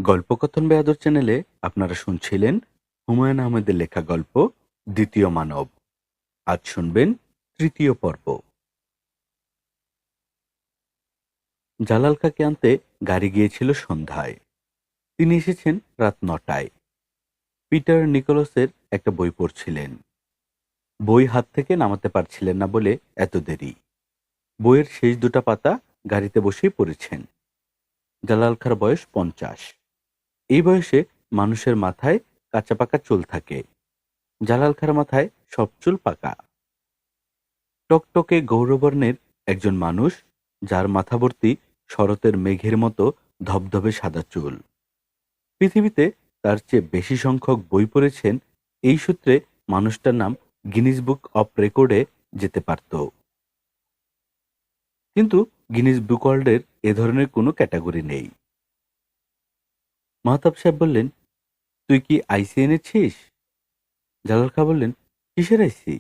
গল্পকথন বেয়াদর চ্যানেলে আপনারা শুনছিলেন হুমায়ুন আহমেদের লেখা গল্প দ্বিতীয় মানব। আজ শুনবেন তৃতীয় পর্ব। জালাল কাকে আনতে গাড়ি গিয়েছিল সন্ধ্যায়। তিনি এসেছেন রাত 9টায়। পিটার নিকোলাসের একটা বই পড়ছিলেন। বই হাত থেকে নামাতে পারছিলেন না বলে এত দেরি। বইয়ের শেষ দুটা পাতা গাড়িতে বসেই পড়েছেন। জালাল খার বয়স 50। এই বয়সে মানুষের মাথায় কাঁচা পাকা চুল থাকে। জালাল খার মাথায় সব চুল পাকা। টকটকে গৌরবর্ণের একজন মানুষ, যার মাথাভর্তি শরতের মেঘের মতো ধবধবে সাদা চুল। পৃথিবীতে তার চেয়ে বেশি সংখ্যক বই পড়েছেন, এই সূত্রে মানুষটার নাম গিনিস বুক অফ রেকর্ডে যেতে পারত। কিন্তু গিনিস বুক ওয়ার্ল্ডের এ ধরনের কোনো ক্যাটাগরি নেই। মাহতাব সাহেব বললেন, তুই কি আইসি এনেছিস? জালাল খা বললেন, কিসের আইসি?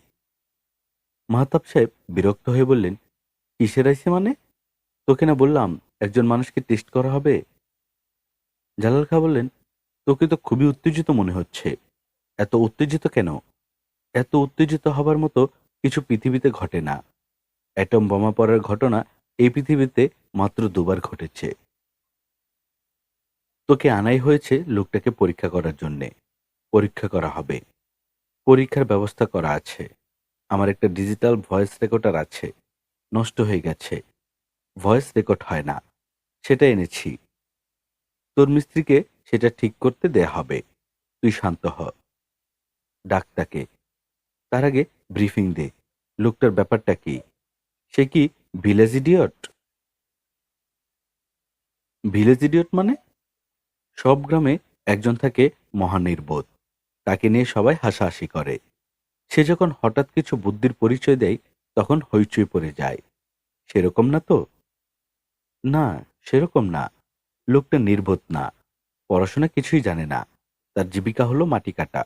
মাহতাব সাহেব বিরক্ত হয়ে বললেন, কিসের আইসি মানে? তোকে না বললাম একজন মানুষকে টেস্ট করা হবে। জালাল খা বললেন, তোকে তো খুবই উত্তেজিত মনে হচ্ছে। এত উত্তেজিত কেন? এত উত্তেজিত হবার মতো কিছু পৃথিবীতে ঘটে না। অ্যাটম বোমা পড়ার ঘটনা এই পৃথিবীতে মাত্র 2বার ঘটেছে। তোকে আনাই হয়েছে লোকটাকে পরীক্ষা করার জন্যে। পরীক্ষা করা হবে। পরীক্ষার ব্যবস্থা করা আছে। আমার একটা ডিজিটাল ভয়েস রেকর্ডার আছে, নষ্ট হয়ে গেছে। ভয়েস রেকর্ড হয় না, সেটা এনেছি। তোর মিস্ত্রিকে সেটা ঠিক করতে দেয়া হবে। তুই শান্ত হ। ডাক্তারকে তার আগে ব্রিফিং দে। লোকটার ব্যাপারটা কি? সে কি ভিলেজ ইডিয়ট? ভিলেজ ইডিয়ট মানে? সব গ্রামে একজন থাকে মহানির্বোধ। তাকে নিয়ে সবাই হাসাহাসি করে। সে যখন হঠাৎ কিছু বুদ্ধির পরিচয় দেয়, তখন হইচই পড়ে যায়। সেরকম না তো? না, সেরকম না। লোকটা নির্বোধ না, পড়াশোনা কিছুই জানে না। তার জীবিকা হলো মাটি কাটা।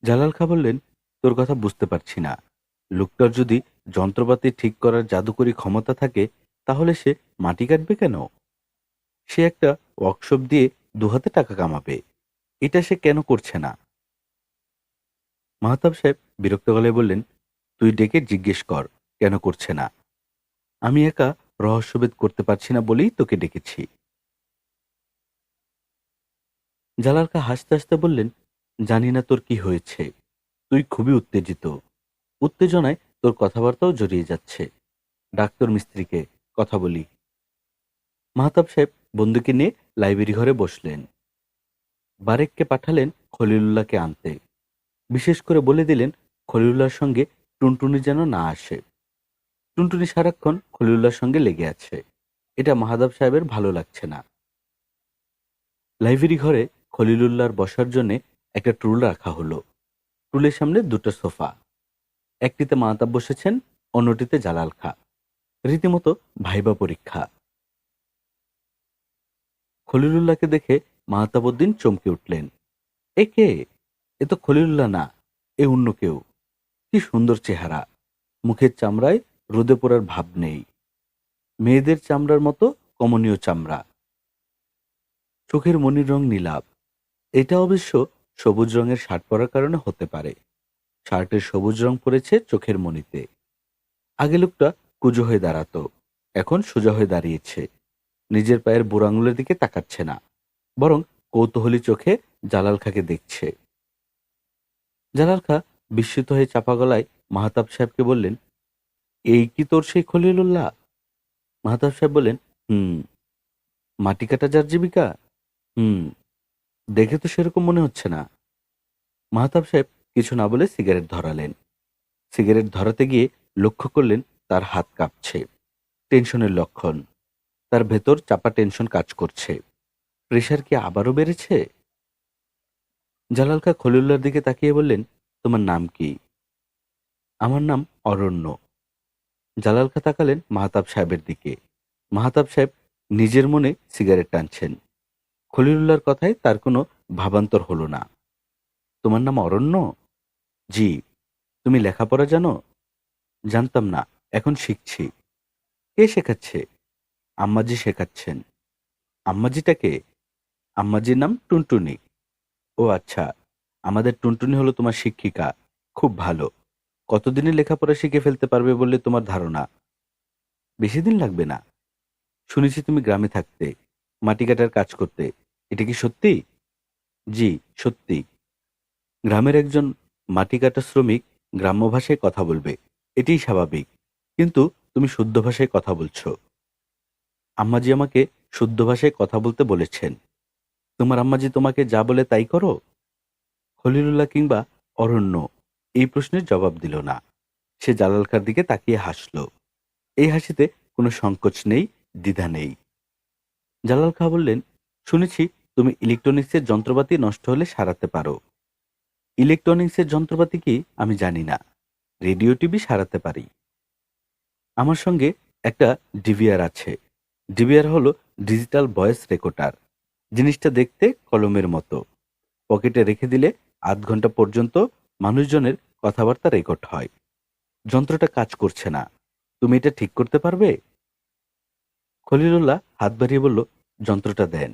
জালাল খা বললেন, তোর কথা বুঝতে পারছি না। লোকটার যদি যন্ত্রপাতি ঠিক করার জাদুকরী ক্ষমতা থাকে, তাহলে সে মাটি কাটবে কেন? সে একটা ওয়ার্কশপ দিয়ে দুহাতে টাকা কামাবে। এটা সে কেন করছে না? মাহতাব সাহেব বিরক্ত গলায় বললেন, তুই ডেকে জিজ্ঞেস কর কেন করছে না। আমি একা রহস্যভেদ করতে পারছি না বলেই তোকে ডেকেছি। জালাল খা হাসতে হাসতে বললেন, জানি না তোর কি হয়েছে। তুই খুবই উত্তেজিত। উত্তেজনায় তোর কথাবার্তাও জড়িয়ে যাচ্ছে। ডাক্তার মিস্ত্রিকে কথা বলি। মাহতাব সাহেব বন্ধুকে নিয়ে লাইব্রেরি ঘরে বসলেন। বারেককে পাঠালেন খলিলুল্লাহকে আনতে। বিশেষ করে বলে দিলেন, খলিলুল্লাহর সঙ্গে টুনটুনি যেন না আসে। টুনটুনি সারাক্ষণ খলিলুল্লাহর সঙ্গে লেগে আছে। এটা মাহতাব সাহেবের ভালো লাগছে না। লাইব্রেরি ঘরে খলিলুল্লাহর বসার জন্য একটা টুল রাখা হলো। টুলের সামনে দুটো সোফা। একটিতে মাহতাব বসেছেন, অন্যটিতে জালাল খা। রীতিমতো ভাইবা পরীক্ষা। খলিলুল্লাহকে দেখে মাহতাবউদ্দিন চমকে উঠলেন। এ কে? এ তো খলিলুল্লাহ না, এ অন্য কেউ। কি সুন্দর চেহারা! মুখের চামড়ায় রোদে পোড়ার ভাব নেই। মেয়েদের চামড়ার মতো কমনীয় চামড়া। চোখের মনির রং নীলাভ। এটা অবশ্য সবুজ রঙের শার্ট পরার কারণে হতে পারে। শার্টের সবুজ রং পড়েছে চোখের মনিতে। আগে লোকটা কুঁজো হয়ে দাঁড়াতো, এখন সোজা হয়ে দাঁড়িয়েছে। নিজের পায়ের বুড়ো আঙুলের দিকে তাকাচ্ছে না, বরং কৌতূহলী চোখে জালাল খাকে দেখছে। জালাল খা বিস্মিত হয়ে চাপা গলায় মাহতাব সাহেবকে বললেন, এই কি তোর সেই খলিলুল্লাহ? মাহতাব সাহেব বললেন, হুম। মাটি কাটা যার জীবিকা? হুম। দেখে তো সেরকম মনে হচ্ছে না। মাহতাব সাহেব কিছু না বলে সিগারেট ধরালেন। সিগারেট ধরাতে গিয়ে লক্ষ্য করলেন তার হাত কাঁপছে। টেনশনের লক্ষণ। তার ভেতর চাপা টেনশন কাজ করছে। প্রেশার কি আবারও বেড়েছে? জালাল খা খলিলুল্লাহর দিকে তাকিয়ে বললেন, তোমার নাম কি? আমার নাম অরণ্য। জালাল খা তাকালেন মাহতাব সাহেবের দিকে। মাহতাব সাহেব নিজের মনে সিগারেট টানছেন। খলিলুল্লাহর কথায় তার কোনো ভাবান্তর হলো না। তোমার নাম অরণ্য? জি। তুমি লেখাপড়া জানো? জানতাম না, এখন শিখছি। কে শেখাচ্ছে? আম্মাজি শেখাচ্ছেন। আম্মাজিটাকে? আম্মাজির নাম টুনটুনি। ও আচ্ছা, আমাদের টুনটুনি হলো তোমার শিক্ষিকা। খুব ভালো। কতদিনে লেখাপড়া শিখে ফেলতে পারবে বললে তোমার ধারণা? বেশি দিন লাগবে না। শুনেছি তুমি গ্রামে থাকতে, মাটি কাটার কাজ করতে। এটা কি সত্যি? জি, সত্যি। গ্রামের একজন মাটি কাটা শ্রমিক গ্রাম্য ভাষায় কথা বলবে, এটিই স্বাভাবিক। কিন্তু তুমি শুদ্ধ ভাষায় কথা বলছো। আম্মাজি আমাকে শুদ্ধ ভাষায় কথা বলতে বলেছেন। তোমার আম্মাজি তোমাকে যা বলে তাই করো? খলিলুল্লাহ কিংবা অরণ্য এই প্রশ্নের জবাব দিল না। সে জালাল খাঁর দিকে তাকিয়ে হাসল। এই হাসিতে কোনো সংকোচ নেই, দ্বিধা নেই। জালাল খাঁ বললেন, শুনেছি তুমি ইলেকট্রনিক্সের যন্ত্রপাতি নষ্ট হলে সারাতে পারো। ইলেকট্রনিক্সের যন্ত্রপাতি কি আমি জানি না। রেডিও টিভি সারাতে পারি। আমার সঙ্গে একটা ডিভিআর আছে। ডিভিআর হলো ডিজিটাল ভয়েস রেকর্ডার। জিনিসটা দেখতে কলমের মতো। পকেটে রেখে দিলে আধ ঘন্টা পর্যন্ত মানুষজনের কথাবার্তা রেকর্ড হয়। যন্ত্রটা কাজ করছে না। তুমি এটা ঠিক করতে পারবে? খলিলুল্লাহ হাত বাড়িয়ে বলল, যন্ত্রটা দেন।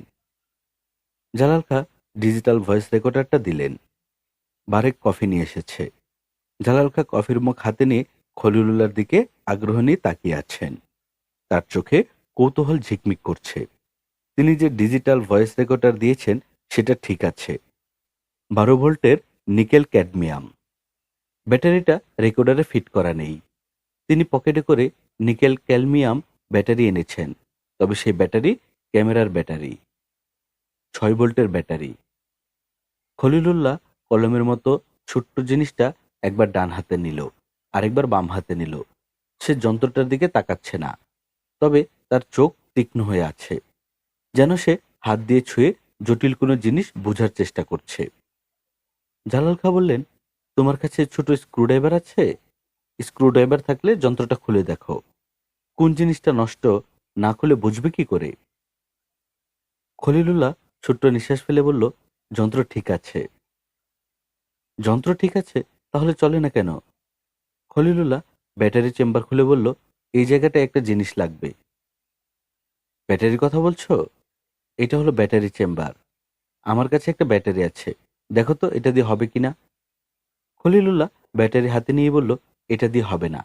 জালাল খাঁ ডিজিটাল ভয়েস রেকর্ডারটা দিলেন। বারেক কফি নিয়ে এসেছে। জালাল খাঁ কফির মগ হাতে নিয়ে খলিলুল্লাহর দিকে আগ্রহ নিয়ে তাকিয়ে আছেন। তার চোখে কৌতূহল ঝিকমিক করছে। তিনি যে ডিজিটাল ভয়েস রেকর্ডার দিয়েছেন সেটা ঠিক আছে। 12 ভোল্টের নিকেল ক্যাডমিয়াম। ব্যাটারিটা রেকর্ডারে ফিট করা নেই। তিনি পকেটে করে নিকেল ক্যালমিয়াম ব্যাটারি এনেছেন। তবে সেই ব্যাটারি ক্যামেরার ব্যাটারি, 6 ভোল্টের ব্যাটারি। খলিলুল্লাহ কলমের মতো ছোট্ট জিনিসটা একবার ডান হাতে নিল, আরেকবার বাম হাতে নিল। সে যন্ত্রটার দিকে তাকাচ্ছে না। তবে তার চোখ তীক্ষ্ণ হয়ে আছে, যেন সে হাত দিয়ে ছুঁয়ে জটিল কোনো জিনিস বোঝার চেষ্টা করছে। জালাল খাঁ বললেন, তোমার কাছে ছোট স্ক্রুড্রাইভার আছে? স্ক্রুড্রাইভার থাকলে যন্ত্রটা খুলে দেখো। কোন জিনিসটা নষ্ট না খুলে বুঝবে কি করে? খলিলুল্লাহ ছোট্ট নিঃশ্বাস ফেলে বলল, যন্ত্র ঠিক আছে। যন্ত্র ঠিক আছে, তাহলে চলে না কেন? খলিলুল্লাহ ব্যাটারি চেম্বার খুলে বলল, এই জায়গাটায় একটা জিনিস লাগবে। ব্যাটারির কথা বলছো? এটা হলো ব্যাটারি চেম্বার। আমার কাছে একটা ব্যাটারি আছে, দেখো তো এটা দিয়ে হবে কিনা। খলিলুল্লাহ ব্যাটারি হাতে নিয়ে বলল, এটা দিয়ে হবে না।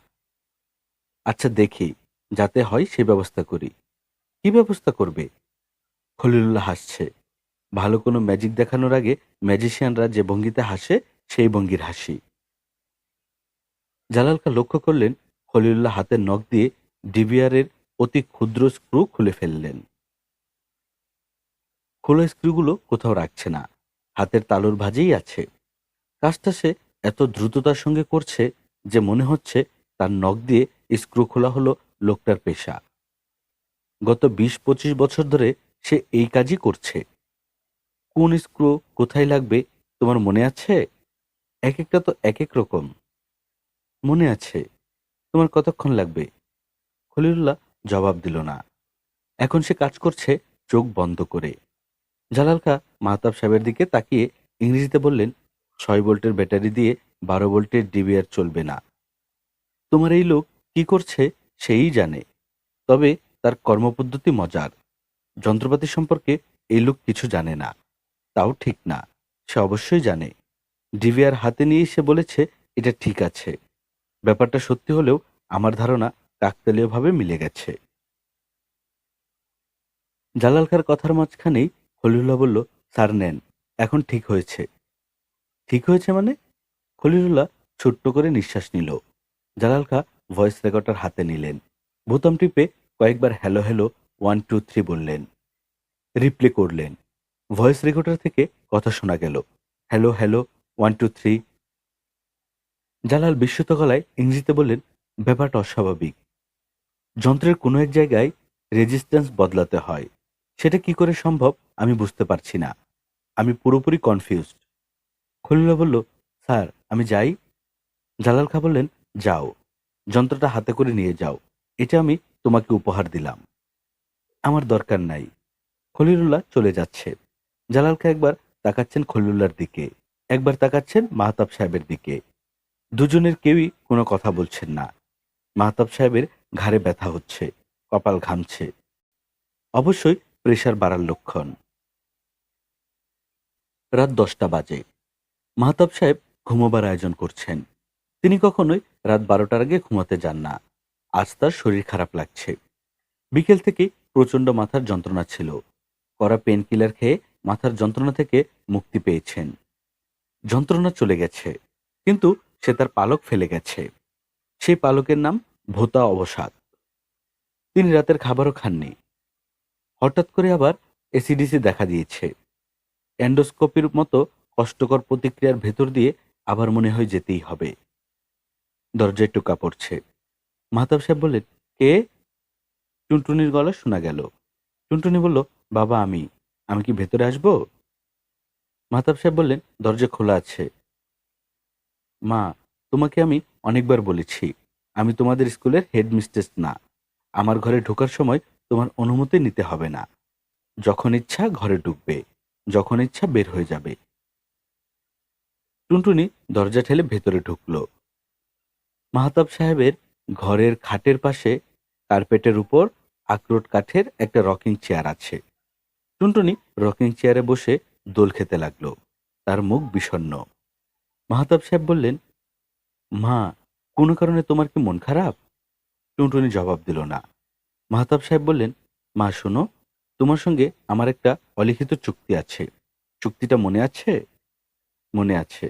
আচ্ছা দেখি, যাতে হয় সে ব্যবস্থা করি। কি ব্যবস্থা করবে? খলিলুল্লাহ হাসছে। ভালো কোনো ম্যাজিক দেখানোর আগে ম্যাজিশিয়ানরা যে ভঙ্গিতে হাসে সেই ভঙ্গির হাসি। জালাল খাঁ লক্ষ্য করলেন, খলিলুল্লাহ হাতের নখ দিয়ে ডিভিআরের অতি ক্ষুদ্র স্ক্রু খুলে ফেললেন। খোলা স্ক্রুগুলো কোথাও রাখছে না, হাতের তালুর ভাঁজেই আছে। কাজটা সে এত দ্রুততার সঙ্গে করছে যে মনে হচ্ছে তার নখ দিয়ে স্ক্রু খোলা হলো লোকটার পেশা। গত 20-25 বছর ধরে সে এই কাজই করছে। কোন স্ক্রু কোথায় লাগবে তোমার মনে আছে? এক একটা তো এক এক রকম। মনে আছে। তোমার কতক্ষণ লাগবে? খলিলুল্লাহ জবাব দিল না। এখন সে কাজ করছে চোখ বন্ধ করে। জালাল খাঁ মাহতাব সাহেবের দিকে তাকিয়ে ইংরেজিতে বললেন, 6 ভোল্টের ব্যাটারি দিয়ে 12 ভোল্টের ডিভিআর চলবে না। তোমার এই লোক কি করছে সেই জানে। তবে তার কর্মপদ্ধতি মজার। যন্ত্রপাতি সম্পর্কে এই লোক কিছু জানে না, তাও ঠিক না। সে অবশ্যই জানে। ডিভিআর হাতে নিয়ে সে বলেছে এটা ঠিক আছে। ব্যাপারটা সত্যি হলেও আমার ধারণা কাকতালীয়ভাবে মিলে গেছে। জালাল খাঁর কথার মাঝখানেই খলিলুল্লাহ বলল, স্যার নেন, এখন ঠিক হয়েছে। ঠিক হয়েছে মানে? খলিলুল্লাহ ছোট্ট করে নিঃশ্বাস নিল। জালাল খাঁ ভয়েস রেকর্ডার হাতে নিলেন। বোতাম টিপে কয়েকবার হ্যালো হ্যালো 1 2 3 বললেন। রিপ্লে করলেন। ভয়েস রেকর্ডার থেকে কথা শোনা গেল, হ্যালো হ্যালো 1 2 3। জালাল বিস্মিত গলায় ইংরেজিতে বললেন, ব্যাপারটা অস্বাভাবিক। যন্ত্রের কোনো এক জায়গায় রেজিস্ট্যান্স বদলাতে হয়। সেটা কি করে সম্ভব আমি বুঝতে পারছি না। আমি পুরোপুরি কনফিউজড। খলিলুল্লাহ বলল, স্যার আমি যাই? জালাল খাঁ বললেন, যাও। যন্ত্রটা হাতে করে নিয়ে যাও। এটা আমি তোমাকে উপহার দিলাম। আমার দরকার নাই। খলিলুল্লাহ চলে যাচ্ছে। জালাল খাঁ একবার তাকাচ্ছেন খলিলুল্লাহর দিকে, একবার তাকাচ্ছেন মাহতাব সাহেবের দিকে। দুজনের কেউই কোনো কথা বলছেন না। মাহতাব সাহেবের ঘাড়ে ব্যথা হচ্ছে, কপাল ঘামছে। অবশ্যই প্রেশার বাড়ার লক্ষণ। রাত 10টা বাজে। মাহতাব সাহেব ঘুমোবার আয়োজন করছেন। তিনি কখনোই রাত 12টার আগে ঘুমাতে যান না। আজ তার শরীর খারাপ লাগছে। বিকেল থেকেই প্রচণ্ড মাথার যন্ত্রণা ছিল। কড়া পেন কিলার খেয়ে মাথার যন্ত্রণা থেকে মুক্তি পেয়েছেন। যন্ত্রণা চলে গেছে, কিন্তু সে তার পালক ফেলে গেছে। সেই পালকের নাম ভোঁতা অবসাদ। তিনি রাতের খাবারও খাননি। হঠাৎ করে আবার এসিডিসি দেখা দিয়েছে। এন্ডোস্কোপির মতো কষ্টকর প্রতিক্রিয়ার ভেতর দিয়ে আবার মনে হয় যেতেই হবে। দরজায় টোকা পড়ছে। মাহতাব সাহেব বললেন, কে? টুনটুনির গলা শোনা গেল। টুনটুনি বলল, বাবা আমি। আমি কি ভেতরে আসবো? মাহতাব সাহেব বললেন, দরজা খোলা আছে। মা, তোমাকে আমি অনেকবার বলেছি আমি তোমাদের স্কুলের হেডমিস্ট্রেস না। আমার ঘরে ঢোকার সময় তোমার অনুমতি নিতে হবে না। যখন ইচ্ছা ঘরে ঢুকবে, যখন ইচ্ছা বের হয়ে যাবে। টুনটুনি দরজা ঠেলে ভেতরে ঢুকল। মাহতাব সাহেবের ঘরের খাটের পাশে কার্পেটের উপর আখরোট কাঠের একটা রকিং চেয়ার আছে। টুনটুনি রকিং চেয়ারে বসে দোল খেতে লাগলো। তার মুখ বিষণ্ণ। মাহতাব সাহেব বললেন, মা, কোনো কারণে তোমার কি মন খারাপ? টুনটুনি জবাব দিল না। মাহতাব সাহেব বললেন, মা শোনো, তোমার সঙ্গে আমার একটা অলিখিত চুক্তি আছে। চুক্তিটা মনে আছে? মনে আছে।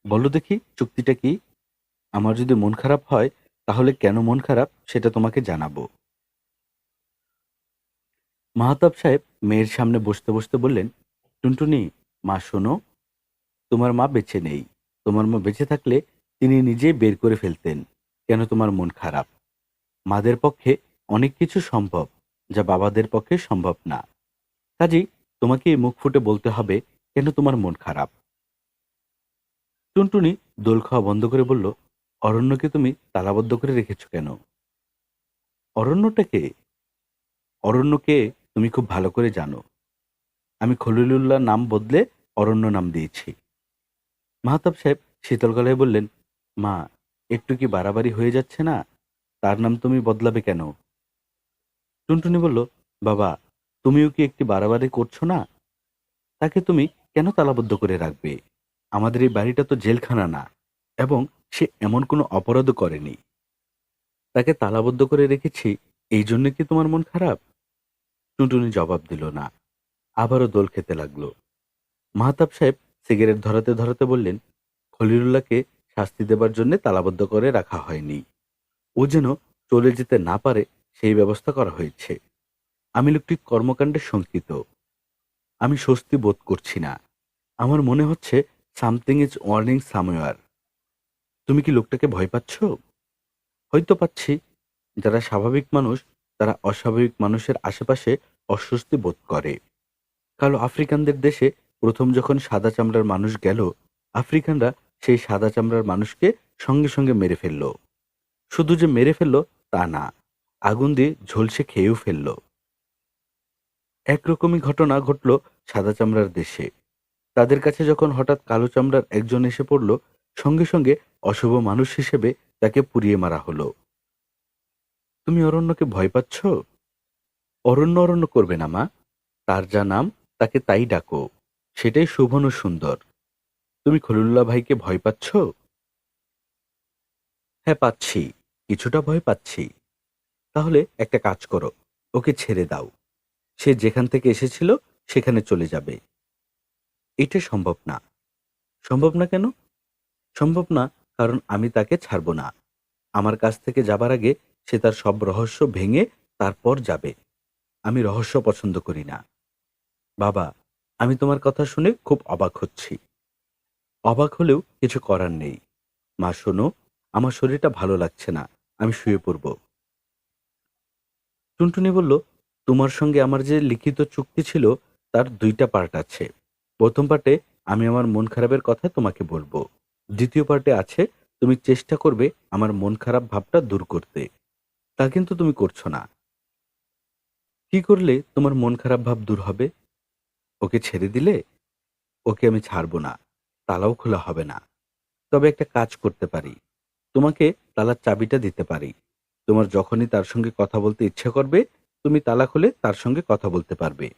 বলো দেখি চুক্তিটা কি? আমার যদি মন খারাপ হয় তাহলে কেন মন খারাপ সেটা তোমাকে জানাবো। মাহতাব সাহেব মেয়ের সামনে বসতে বসতে বললেন, টুনটুনি, মা শোনো, তোমার মা বেঁচে নেই। তোমার মা বেঁচে থাকলে তিনি নিজেই বের করে ফেলতেন কেন তোমার মন খারাপ। মাদের পক্ষে অনেক কিছু সম্ভব যা বাবাদের পক্ষে সম্ভব না। কাজেই তোমাকে এই মুখ ফুটে বলতে হবে কেন তোমার মন খারাপ। টুনটুনি দোল খাওয়া বন্ধ করে বলল, অরণ্যকে তুমি তালাবদ্ধ করে রেখেছ কেন? অরণ্যটাকে? অরণ্যকে তুমি খুব ভালো করে জানো। আমি খলিলুল্লাহ নাম বদলে অরণ্য নাম দিয়েছি। মাহতাব সাহেব শীতল গলায় বললেন, মা, একটু কি বাড়াবাড়ি হয়ে যাচ্ছে না? তার নাম তুমি বদলাবে কেন? টুনটুনি বলল, বাবা, তুমিও কি একটি বাড়াবাড়ি করছো না? তাকে তুমি কেন তালাবদ্ধ করে রাখবে? আমাদের এই বাড়িটা তো জেলখানা না, এবং সে এমন কোনো অপরাধও করেনি। তাকে তালাবদ্ধ করে রেখেছি, এই জন্য কি তোমার মন খারাপ? টুনটুনি জবাব দিল না। আবারও দোল খেতে লাগলো। মাহতাব সাহেব সিগারেট ধরাতে ধরাতে বললেন, খলিলুল্লাহকে শাস্তি দেবার জন্য তালাবদ্ধ করে রাখা হয়নি। ও যেন চলে যেতে না পারে সেই ব্যবস্থা করা হয়েছে। আমি লোকটির কর্মকাণ্ডে শঙ্কিত। আমি স্বস্তি বোধ করছি না। আমার মনে হচ্ছে সামথিং ইজ ওয়ার্নিং সামওয়্যার। তুমি কি লোকটাকে ভয় পাচ্ছ? হয়তো পাচ্ছি। যারা স্বাভাবিক মানুষ তারা অস্বাভাবিক মানুষের আশেপাশে অস্বস্তি বোধ করে। কালো আফ্রিকানদের দেশে প্রথম যখন সাদা চামড়ার মানুষ গেল, আফ্রিকানরা সেই সাদা চামড়ার মানুষকে সঙ্গে সঙ্গে মেরে ফেলল। শুধু যে মেরে ফেলল তা না, আগুন দিয়ে ঝলসে খেয়েও ফেলল। একরকমই ঘটনা ঘটল সাদা চামড়ার দেশে। তাদের কাছে যখন হঠাৎ কালো চামড়ার একজন এসে পড়ল, সঙ্গে সঙ্গে অশুভ মানুষ হিসেবে তাকে পুড়িয়ে মারা হলো। তুমি অরণ্যকে ভয় পাচ্ছ? অরণ্য অরণ্য করবে না মা। তার যা নাম তাকে তাই ডাকো। সেটাই শোভন ও সুন্দর। তুমি খলিলুল্লাহ ভাইকে ভয় পাচ্ছ? হ্যাঁ, পাচ্ছি। কিছুটা ভয় পাচ্ছি। তাহলে একটা কাজ করো, ওকে ছেড়ে দাও। সে যেখান থেকে এসেছিল সেখানে চলে যাবে। এটা সম্ভব না। সম্ভব না কেন? সম্ভব না, কারণ আমি তাকে ছাড়ব না। আমার কাছ থেকে যাবার আগে সে তার সব রহস্য ভেঙে তারপর যাবে। আমি রহস্য পছন্দ করি না। বাবা, আমি তোমার কথা শুনে খুব অবাক হচ্ছি। অবাক হলেও কিছু করার নেই। মা শোনো, আমার শরীরটা ভালো লাগছে না। আমি শুয়ে পড়ব। টুনটুনি বলল, তোমার সঙ্গে আমার যে লিখিত চুক্তি ছিল তার 2টা পার্ট আছে। প্রথম পার্টে আমি আমার মন খারাপের কথা তোমাকে বলবো। দ্বিতীয় পার্টে আছে তুমি চেষ্টা করবে আমার মন খারাপ ভাবটা দূর করতে। তা কিন্তু তুমি করছো না। কি করলে তোমার মন খারাপ ভাব দূর হবে? ওকে ছেড়ে দিলে? ওকে আমি ছাড়বো না। তালাও খোলা হবে না। তবে একটা কাজ করতে পারি। তোমাকে তালার চাবিটা দিতে পারি। তোমার যখনই তার সঙ্গে কথা বলতে ইচ্ছে করবে, তুমি তালা খুলে তার সঙ্গে কথা বলতে পারবে।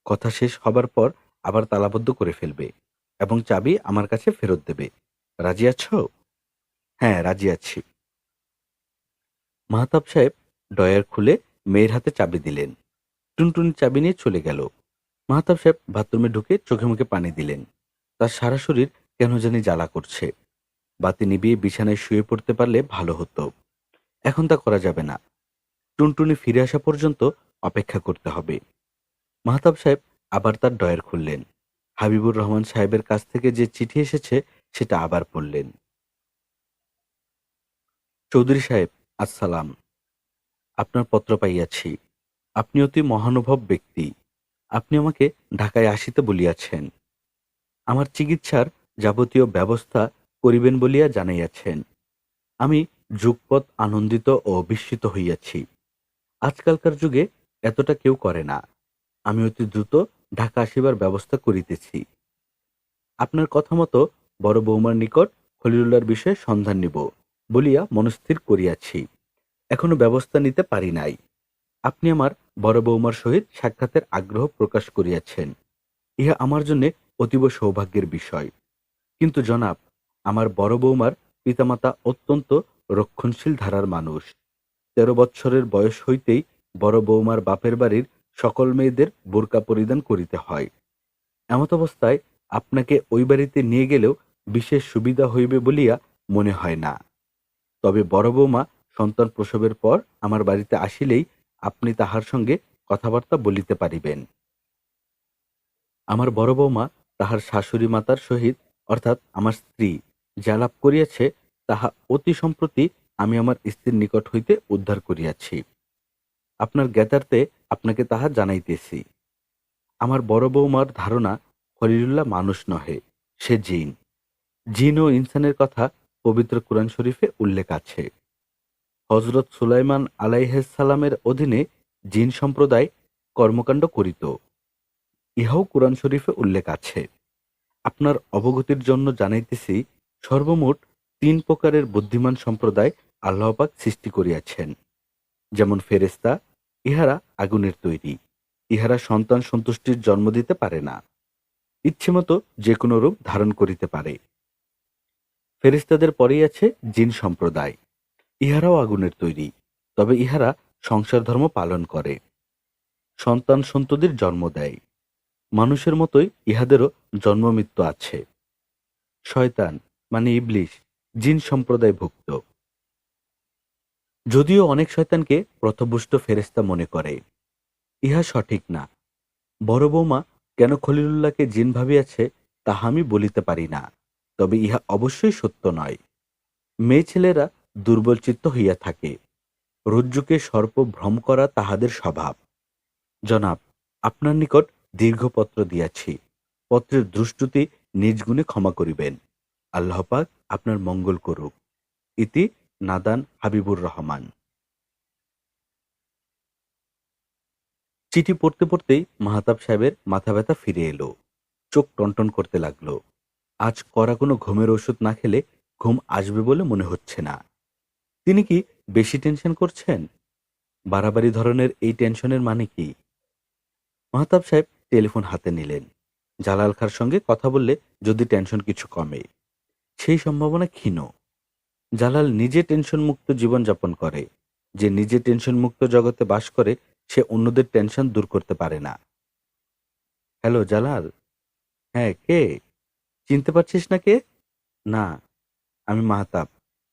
কথা শেষ হবার পর আবার তালাবদ্ধ করে ফেলবে এবং চাবি আমার কাছে ফেরত দেবে। রাজি আছো? হ্যাঁ, রাজি আছি। মাহতাব সাহেব ডয়ার খুলে মেয়ের হাতে চাবি দিলেন। টুনটুনি চাবি নিয়ে চলে গেল। মাহতাব সাহেব বাথরুমে ঢুকে চোখে মুখে পানি দিলেন। তার সারা শরীর কেন জানি জ্বালা করছে। বাতি নিভিয়ে বিছানায় শুয়ে পড়তে পারলে ভালো হতো। এখন তা করা যাবে না। টুনটুনি ফিরে আসা পর্যন্ত অপেক্ষা করতে হবে। মাহতাব সাহেব আবার তার ডয়ার খুললেন। হাবিবুর রহমান সাহেবের কাছ থেকে যে চিঠি এসেছে সেটা আবার পড়লেন। চৌধুরী সাহেব, আসসালাম। আপনার পত্র পাইয়াছি। আপনি অতি মহানুভব ব্যক্তি। আপনি আমাকে ঢাকায় আসিতে বলিয়াছেন। আমার চিকিৎসার যাবতীয় ব্যবস্থা করিবেন বলিয়া জানাইয়াছেন। আমি যুগপৎ আনন্দিত ও বিস্মিত হইয়াছি। আজকালকার যুগে এতটা কেউ করে না। আমি অতি দ্রুত ঢাকা আসিবার ব্যবস্থা করিতেছি। আপনার কথা মতো বড় বৌমার নিকট খলিলুল্লাহর বিষয়ে সন্ধান নিব বলিয়া মনস্থির করিয়াছি। এখনো ব্যবস্থা নিতে পারি নাই। আপনি আমার বড় বৌমার সহিত সাক্ষাতের আগ্রহ প্রকাশ করিয়াছেন। ইহা আমার জন্য অতীব সৌভাগ্যের বিষয়। কিন্তু জনাব, আমার বড় বৌমার পিতামাতা অত্যন্ত রক্ষণশীল ধারার মানুষ। ১৩ বৎসরের বয়স হইতেই বড় বৌমার বাপের বাড়ির সকল মেয়েদের বোরকা পরিধান করিতে হয়। এমত অবস্থায় আপনাকে ওই বাড়িতে নিয়ে গেলেও বিশেষ সুবিধা হইবে বলিয়া মনে হয় না। তবে বড় বৌমা সন্তান প্রসবের পর আমার বাড়িতে আসিলেই আপনি তাহার সঙ্গে কথাবার্তা বলিতে পারিবেন। আমার বড় বৌমা তাহার শাশুড়ি মাতার সহিত অর্থাৎ আমার স্ত্রী যা লাভ করিয়াছে তাহা অতি সম্প্রতি আমি আমার স্ত্রীর নিকট হইতে উদ্ধার করিয়াছি। আপনার জ্ঞাতার্থে আপনাকে তাহা জানাইতেছি। আমার বড় বৌমার ধারণা খলিলুল্লাহ মানুষ নহে, সে জিন। জিন ও ইনসানের কথা পবিত্র কুরআন শরীফে উল্লেখ আছে। হযরত সুলাইমান আলাইহিস সালামের অধীনে জিন সম্প্রদায় কর্মকাণ্ড করিত, ইহাও কুরআন শরীফে উল্লেখ আছে। আপনার অবগতির জন্য জানাইতেছি, সর্বমোট ৩ প্রকারের বুদ্ধিমান সম্প্রদায় আল্লাহ পাক সৃষ্টি করিয়াছেন। যেমন ফেরেশতা, ইহারা আগুনের তৈরি। ইহারা সন্তান সন্তুষ্টির জন্ম দিতে পারে না, ইচ্ছেমতো যে কোনো রূপ ধারণ করিতে পারে। ফেরেশতাদের পরেই আছে জিন সম্প্রদায়। ইহারাও আগুনের তৈরি, তবে ইহারা সংসার ধর্ম পালন করে, সন্তান সন্ততির জন্ম দেয়। মানুষের মতোই ইহাদেরও জন্ম মৃত্যু আছে। শয়তান মানে ইবলিশ জিন সম্প্রদায়ভুক্ত। যদিও অনেক শয়তানকে প্রথভুষ্ট ফেরেশতা মনে করে, ইহা সঠিক না। বড় বৌমা কেন খলিলুল্লাহকে জিন ভাবিয়াছে তাহা আমি বলিতে পারি না, তবে ইহা অবশ্যই সত্য নয়। মেয়ে ছেলেরা দুর্বল চিত্ত হইয়া থাকে। রজ্জুকে সর্প ভ্রম করা তাহাদের স্বভাব। জনাব, আপনার নিকট দীর্ঘ পত্র দিয়াছি। পত্রের দ্রুষ্টতি নিজ গুণে ক্ষমা করিবেন। আল্লাহ পাক আপনার মঙ্গল করুক। ইতি নাদান হাবিবুর রহমান। চিঠি পড়তে পড়তেই মাহতাব সাহেবের মাথা ব্যথা ফিরে এলো। চোখ টনটন করতে লাগলো। আজ কড়া কোনো ঘুমের ওষুধ না খেলে ঘুম আসবে বলে মনে হচ্ছে না। তিনি কি বেশি টেনশন করছেন? বাড়াবাড়ি ধরনের এই টেনশনের মানে কি? মাহতাব সাহেব টেলিফোন হাতে নিলেন। জালাল খাঁর সঙ্গে কথা বললে যদি টেনশন কিছু কমে, সেই সম্ভাবনা ক্ষীণ। জালাল নিজে টেনশন মুক্ত জীবনযাপন করে। যে নিজে টেনশন মুক্ত জগতে বাস করে সে অন্যদের টেনশন দূর করতে পারে না। হ্যালো জালাল। হ্যাঁ, কে? চিনতে পারছিস না কে? না, আমি মাহতাব।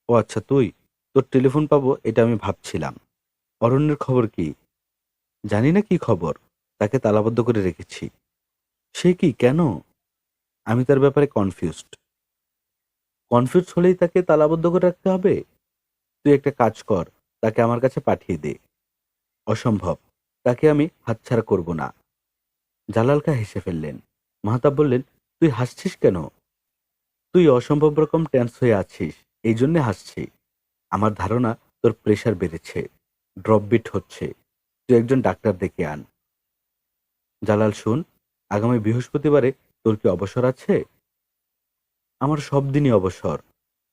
ও আচ্ছা, তুই। তোর টেলিফোন পাবো এটা আমি ভাবছিলাম। অরণ্যের খবর কি? জানি না কি খবর, তাকে তালাবদ্ধ করে রেখেছি। সে কি, কেন? আমি তার ব্যাপারে কনফিউজড। কনফিউজ হলেই তাকে তালাবদ্ধ করে রাখতে হবে? তুই একটা কাজ কর, তাকে আমার কাছে পাঠিয়ে দে। অসম্ভব, তাকে আমি হাতছাড়া করব না। জালাল খা হেসে ফেললেন। মাহতাব বললেন, তুই হাসছিস কেন? তুই অসম্ভব রকম টেন্স হয়ে আছিস, এই জন্যে হাসছি। আমার ধারণা তোর প্রেশার বেড়েছে, ড্রপ বিট হচ্ছে। তুই একজন ডাক্তার ডেকে আন। জালাল, শুন, আগামী বৃহস্পতিবারে তোর কি অবসর আছে? আমার সব দিনই অবসর,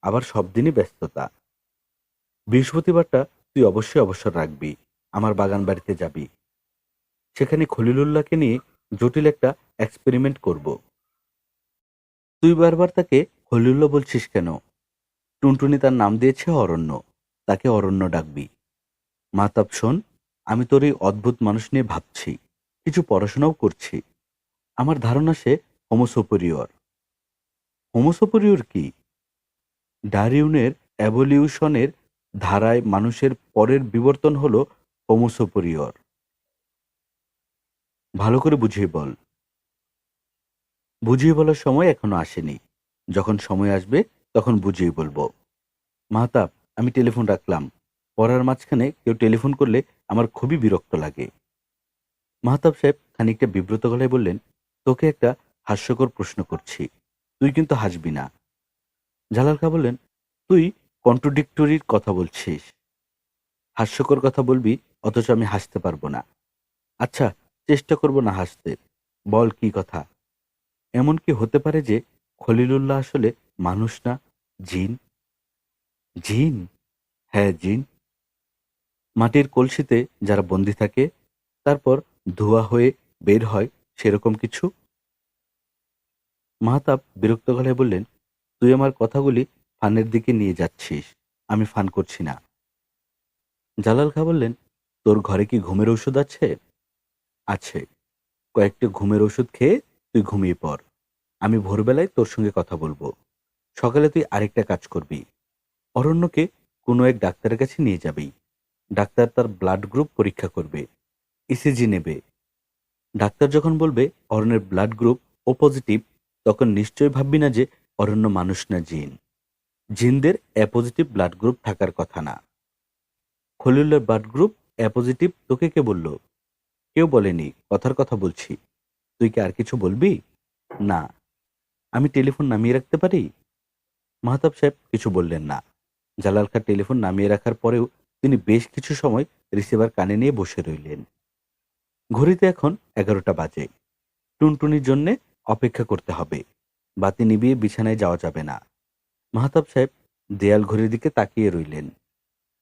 আবার সব দিনই ব্যস্ততা। বৃহস্পতিবারটা তুই অবশ্যই অবসর রাখবি। আমার বাগান বাড়িতে যাবি। সেখানে খলিলুল্লাহকে নিয়ে জটিল একটা এক্সপেরিমেন্ট করব। তুই বারবার তাকে খলিলুল্লাহ বলছিস কেন? টুনটুনি তার নাম দিয়েছে অরণ্য, তাকে অরণ্য ডাকবি। মাহতাব শোন, আমি তোর এই অদ্ভুত মানুষ নিয়ে ভাবছি, কিছু পড়াশোনাও করছি। আমার ধারণা সে হোমোসোপেরিয়র। হোমোসোপেরিয়র কি? ডারউইনের এভলিউশনের ধারায় মানুষের পরের বিবর্তন হলো হোমোসোপেরিয়র। ভালো করে বুঝিয়ে বল। বুঝিয়ে বলার সময় এখনো আসেনি। যখন সময় আসবে তখন বুঝিয়ে বলবো। মাহতাব, আমি টেলিফোন রাখলাম। পড়ার মাঝখানে কেউ টেলিফোন করলে আমার খুবই বিরক্ত লাগে। মাহতাব সাহেব খানিকটা বিব্রত গলায় বললেন, তোকে একটা হাস্যকর প্রশ্ন করছি, তুই কিন্তু হাসবি না। জালাল খা বললেন, তুই কন্ট্রোডিক্টরির কথা বলছিস। হাস্যকর কথা বলবি অথচ আমি হাসতে পারবো না। আচ্ছা, চেষ্টা করব না হাসতে। বল কি কথা? এমন কি হতে পারে যে খলিলুল্লাহ আসলে মানুষ না, জিন? জিন? হ্যাঁ, জিন। মাটির কলসিতে যারা বন্দি থাকে, তারপর ধোয়া হয়ে বের হয়, সেরকম কিছু? মাহতাব বিরক্ত গলায় বললেন, তুই আমার কথাগুলি ফানের দিকে নিয়ে যাচ্ছিস। আমি ফান করছি না। জালাল খা বললেন, তোর ঘরে কি ঘুমের ঔষধ আছে? আছে। কয়েকটা ঘুমের ওষুধ খেয়ে তুই ঘুমিয়ে পড়। আমি ভোরবেলায় তোর সঙ্গে কথা বলবো। সকালে তুই আরেকটা কাজ করবি। অরণ্যকে কোনো এক ডাক্তারের কাছে নিয়ে যাবি। ডাক্তার তার ব্লাড গ্রুপ পরীক্ষা করবে, ইসিজি নেবে। ডাক্তার যখন বলবে অরণ্যের ব্লাড গ্রুপ ও পজিটিভ, তখন নিশ্চয়ই ভাববি না যে অরণ্য মানুষ না জিন। জিনদের এ পজিটিভ ব্লাড গ্রুপ থাকার কথা না। খলিলের ব্লাড গ্রুপ এ পজিটিভ তোকে কে বলল? কেউ বলেনি, কথার কথা বলছি। তুই কি আর কিছু বলবি? না। আমি টেলিফোন নামিয়ে রাখতে পারি? মাহতাব সাহেব কিছু বললেন না। জালাল খাঁ টেলিফোন নামিয়ে রাখার পরেও তিনি বেশ কিছু সময় রিসিভার কানে নিয়ে বসে রইলেন। ঘড়িতে এখন 11টা বাজে। টুনটুনির জন্যে অপেক্ষা করতে হবে। বাতি নিভিয়ে বিছানায় যাওয়া যাবে না। মাহতাব সাহেব দেয়াল ঘড়ির দিকে তাকিয়ে রইলেন।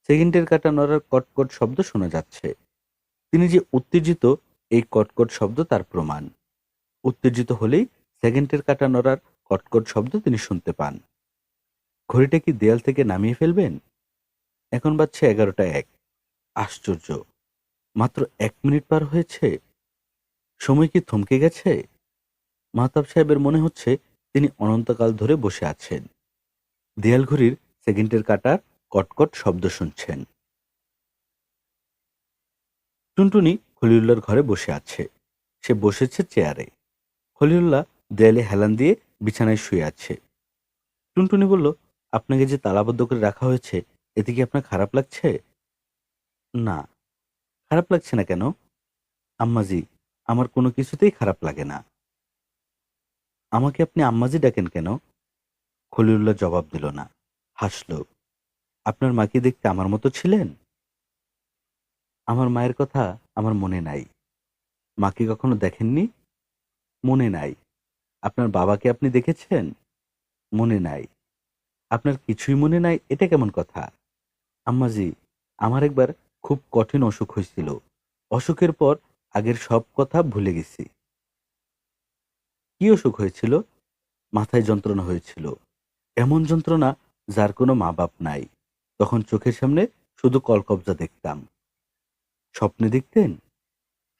সেকেন্ডের কাঁটা নড়ার কটকট শব্দ শোনা যাচ্ছে। তিনি যে উত্তেজিত, এই কটকট শব্দ তার প্রমাণ। উত্তেজিত হলেই সেকেন্ডের কাঁটা নড়ার কটকট শব্দ তিনি শুনতে পান। ঘড়িটা কি দেয়াল থেকে নামিয়ে ফেলবেন? এখন বাজছে 11টা 1। আশ্চর্য, মাত্র 1 মিনিট পার হয়েছে। সময় কি থমকে গেছে? মাহতাব সাহেবের মনে হচ্ছে তিনি অনন্তকাল ধরে বসে আছেন, দেয়াল ঘড়ির সেকেন্ডের কাঁটার কটকট শব্দ শুনছেন। টুনটুনি খলিলুল্লাহর ঘরে বসে আছে। সে বসেছে চেয়ারে। খলিলুল্লাহ দেয়ালে হেলান দিয়ে বিছানায় শুয়ে আছে। টুনটুনি বলল, আপনাকে যে তালাবদ্ধ করে রাখা হয়েছে, এতে কি আপনার খারাপ লাগছে? না। খারাপ লাগছে না কেন? আম্মাজি, আমার কোনো কিছুতেই খারাপ লাগে না। আমাকে আপনি আম্মাজি ডাকেন কেন? খলিলুল্লাহ জবাব দিল না, হাসল। আপনার মা কি দেখতে আমার মতো ছিলেন? আমার মায়ের কথা আমার মনে নাই। মাকে কখনো দেখেননি? মনে নাই। আপনার বাবাকে আপনি দেখেছেন? মনে নাই। আপনার কিছুই মনে নাই, এটা কেমন কথা? আম্মাজি, আমার একবার খুব কঠিন অসুখ হয়েছিল। অসুখের পর আগের সব কথা ভুলে গেছি। কি অসুখ হয়েছিল? মাথায় যন্ত্রণা হয়েছিল। এমন যন্ত্রণা যার কোনো মা বাপ নাই। তখন চোখের সামনে শুধু কলকব্জা দেখতাম। স্বপ্নে দেখতেন?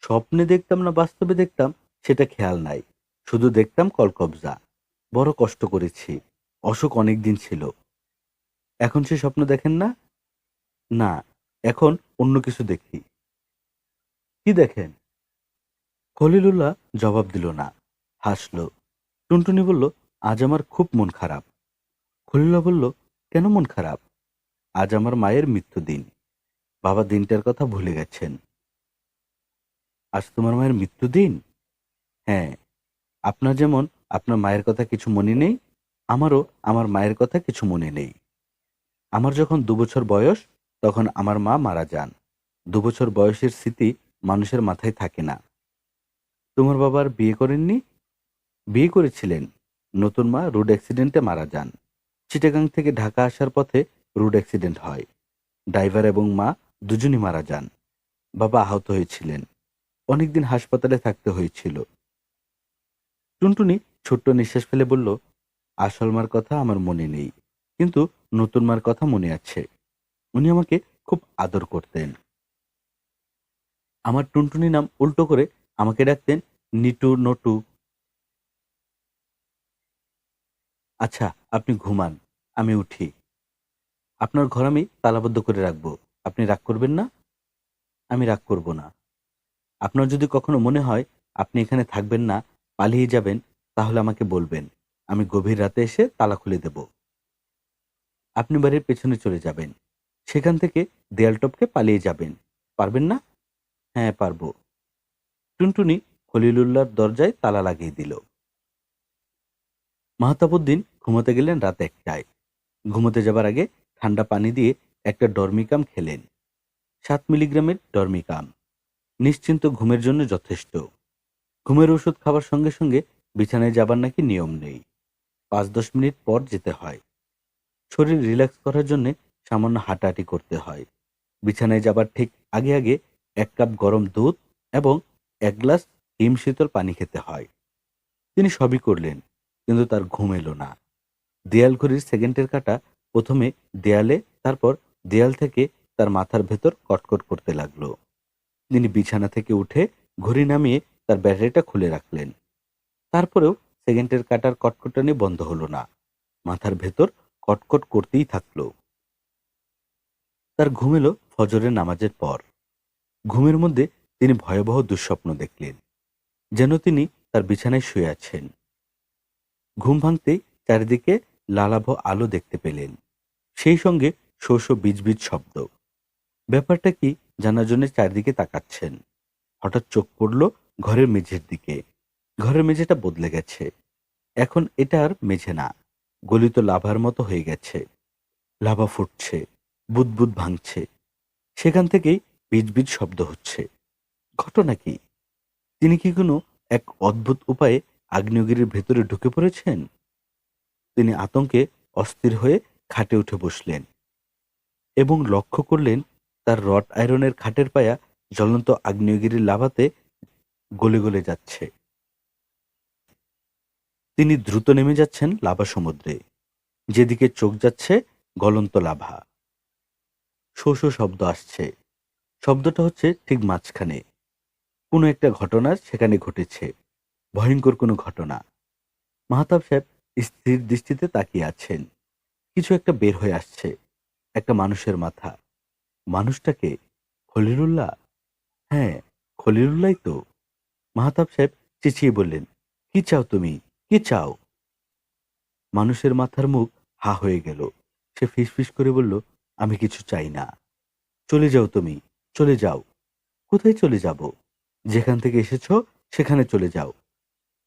স্বপ্নে দেখতাম না বাস্তবে দেখতাম সেটা খেয়াল নাই। শুধু দেখতাম কলকব্জা। বড় কষ্ট করেছি। অসুখ অনেক দিন ছিল। এখন সে স্বপ্ন দেখেন না? না, এখন অন্য কিছু দেখি। কি দেখেন? খলিলুল্লাহ জবাব দিল না, হাসল। টুনটুনি বলল, আজ আমার খুব মন খারাপ। খলিলুল্লাহ বলল, কেন মন খারাপ? আজ আমার মায়ের মৃত্যুদিন। বাবা দিনটার কথা ভুলে গেছেন। আজ তোমার মায়ের মৃত্যুদিন? হ্যাঁ। আপনার যেমন আপনার মায়ের কথা কিছু মনে নেই, আমারও আমার মায়ের কথা কিছু মনে নেই। আমার যখন 2 বছর বয়স, তখন আমার মা মারা যান। 2 বছর বয়সের স্মৃতি মানুষের মাথায় থাকে না। তোমার বাবা আর বিয়ে করেননি? বিয়ে করেছিলেন। নতুন মা রোড অ্যাক্সিডেন্টে মারা যান। চিটাগাং থেকে ঢাকা আসার পথে রোড অ্যাক্সিডেন্ট হয়। ড্রাইভার এবং মা দুজনই মারা যান। বাবা আহত হয়েছিলেন। অনেকদিন হাসপাতালে থাকতে হয়েছিল। টুনটুনি ছোট্ট নিঃশ্বাস ফেলে বলল, আসল মার কথা আমার মনে নেই, কিন্তু নতুন মার কথা মনে আছে। উনি আমাকে খুব আদর করতেন। আমার টুনটুনি নাম উল্টো করে আমাকে ডাকতেন নিটু, নটু। আচ্ছা, আপনি ঘুমান, আমি উঠি। আপনার ঘর আমি তালাবদ্ধ করে রাখবো। আপনি রাগ করবেন না? আমি রাগ করব না। আপনার যদি কখনো মনে হয় আপনি এখানে থাকবেন না, পালিয়ে যাবেন, তাহলে আমাকে বলবেন। আমি গভীর রাতে এসে তালা খুলে দেব। আপনি বাড়ির পেছনে চলে যাবেন। সেখান থেকে দেয়াল টপকে পালিয়ে যাবেন। পারবেন না? হ্যাঁ, পারবো। টুনটুনি খলিলুল্লাহর দরজায় তালা লাগিয়ে দিল। মাহতাবউদ্দিন ঘুমোতে গেলেন রাত ১টায়। ঘুমোতে যাবার আগে ঠান্ডা পানি দিয়ে একটা ডরমিকাম খেলেন। ৭ মিলিগ্রামের ডরমিকাম। নিশ্চিন্ত ঘুমের জন্য যথেষ্ট। ঘুমের ওষুধ খাবার সঙ্গে সঙ্গে বিছানায় যাবার নাকি নিয়ম নেই। ৫-১০ মিনিট পর যেতে হয়। শরীর রিল্যাক্স করার জন্যে সামান্য হাঁটাহাঁটি করতে হয়। বিছানায় যাবার ঠিক আগে আগে ১ কাপ গরম দুধ এবং ১ গ্লাস হিম শীতল পানি খেতে হয়। তিনি সবই করলেন, কিন্তু তার ঘুম এলো না। দেয়াল ঘড়ির সেকেন্ডের কাঁটা প্রথমে দেয়ালে, তারপর দেয়াল থেকে তার মাথার ভেতর কটকট করতে লাগলো। তিনি বিছানা থেকে উঠে ঘড়ি নামিয়ে তার ব্যাটারিটা খুলে রাখলেন। তারপরেও সেকেন্ডের কাঁটার কটকটানি বন্ধ হলো না। মাথার ভেতর কটকট করতেই থাকলো। তার ঘুম এলো ফজরের নামাজের পর। ঘুমের মধ্যে তিনি ভয়াবহ দুঃস্বপ্ন দেখলেন, যেন তিনি তার বিছানায় শুয়ে আছেন। ঘুম ভাঙতেই চারিদিকে লালাভ আলো দেখতে পেলেন, সেই সঙ্গে শো শো বিজ শব্দ। ব্যাপারটা কি জানার জন্য চারিদিকে তাকাচ্ছেন। হঠাৎ চোখ পড়ল ঘরের মেঝের দিকে। ঘরের মেঝেটা বদলে গেছে। এখন এটা আর মেঝে না, গলিত লাভার মতো হয়ে গেছে। লাভা ফুটছে, বুদবুদ ভাঙছে। সেখান থেকেই বিজ শব্দ হচ্ছে। ঘটনা কি? তিনি কি কোনো এক অদ্ভুত উপায়ে আগ্নেয়গিরির ভেতরে ঢুকে পড়েছেন? তিনি আতঙ্কে অস্থির হয়ে খাটে উঠে বসলেন এবং লক্ষ্য করলেন তার রড আয়রনের খাটের পায়া জ্বলন্ত আগ্নেয়গিরির লাভাতে গলে গলে যাচ্ছে। তিনি দ্রুত নেমে যাচ্ছেন লাভা সমুদ্রে। যেদিকে চোখ যাচ্ছে গলন্ত লাভা। শো শো শব্দ আসছে। শব্দটা হচ্ছে ঠিক মাঝখানে। কোনো একটা ঘটনা সেখানে ঘটেছে। ভয়ঙ্কর কোনো ঘটনা। মাহতাব সাহেব স্থির দৃষ্টিতে তাকিয়ে আছেন। কিছু একটা বের হয়ে আসছে। একটা মানুষের মাথা। মানুষটাকে খলিলুল্লাহ? হ্যাঁ, খলিলুল্লাহই তো। মাহতাব সাহেব চেঁচিয়ে বললেন, কি চাও তুমি? কি চাও? মানুষের মাথার মুখ হা হয়ে গেল। সে ফিসফিস করে বলল, আমি কিছু চাই না। চলে যাও তুমি, চলে যাও। কোথায় চলে যাব? যেখান থেকে এসেছ সেখানে চলে যাও।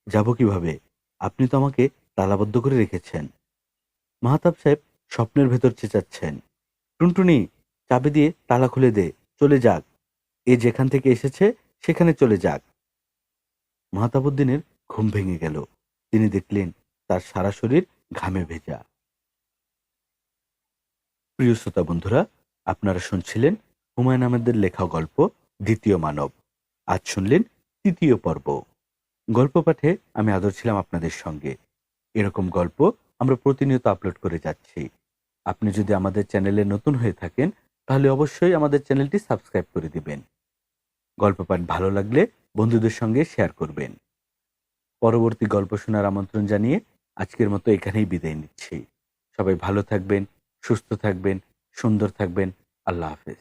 যাব কিভাবে? আপনি তো আমাকে তালাবদ্ধ করে রেখেছেন। মাহতাব সাহেব স্বপ্নের ভেতর চেঁচাচ্ছেন, টুনটুনি, চাবি দিয়ে তালা খুলে দে, চলে যাক। এ যেখান থেকে এসেছে সেখানে চলে যাক। মাহতাবউদ্দিনের ঘুম ভেঙে গেল। তিনি দেখলেন তার সারা শরীর ঘামে ভেজা। প্রিয় শ্রোতা বন্ধুরা, আপনারা শুনছিলেন হুমায়ুন আহমেদের লেখা গল্প দ্বিতীয় মানব। আজ শুনলেন তৃতীয় পর্ব। গল্প পাঠে আমি আদর ছিলাম আপনাদের সঙ্গে। এরকম গল্প আমরা প্রতিনিয়ত আপলোড করে যাচ্ছি। আপনি যদি আমাদের চ্যানেলে নতুন হয়ে থাকেন, তাহলে অবশ্যই আমাদের চ্যানেলটি সাবস্ক্রাইব করে দিবেন। গল্প পাঠ ভালো লাগলে বন্ধুদের সঙ্গে শেয়ার করবেন। পরবর্তী গল্প শোনার আমন্ত্রণ জানিয়ে আজকের মতো এখানেই বিদায় নিচ্ছি। সবাই ভালো থাকবেন, সুস্থ থাকবেন, সুন্দর থাকবেন। আল্লাহ হাফেজ।